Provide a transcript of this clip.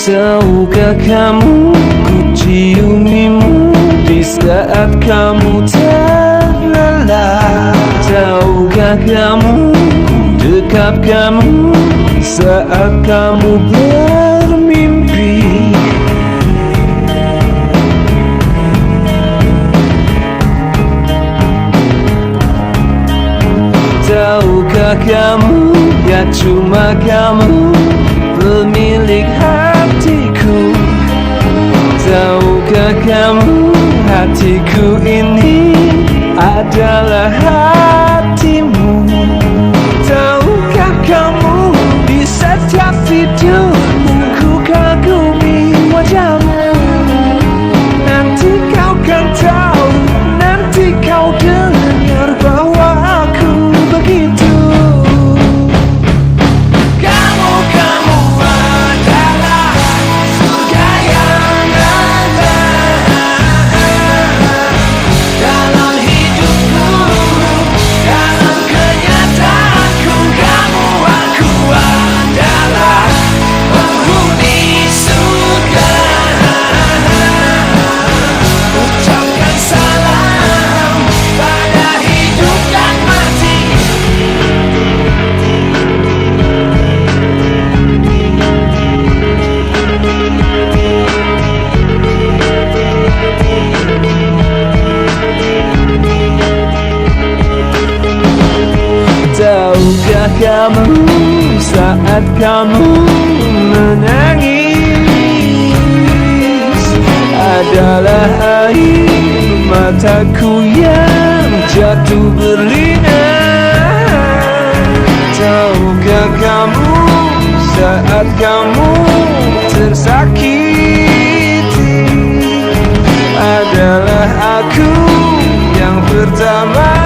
Tahukah kamu, ku ciumimu di saat kamu terlelap. Tahukah kamu, ku dekap kamu saat kamu bermimpi. Tahukah kamu, gak cuma kamu pemilik hatiku. Tahukah kamu, hatiku ini adalah hatimu. Tahukah kamu, di setiap tidurmu ku kagumi wajahmu. Nanti kau kan tahu, nanti kau dengar bahwa aku begitu. Tahukah kamu, saat kamu menangis adalah air mataku yang jatuh berlinang. Tahukah kamu, saat kamu tersakiti adalah aku yang pertama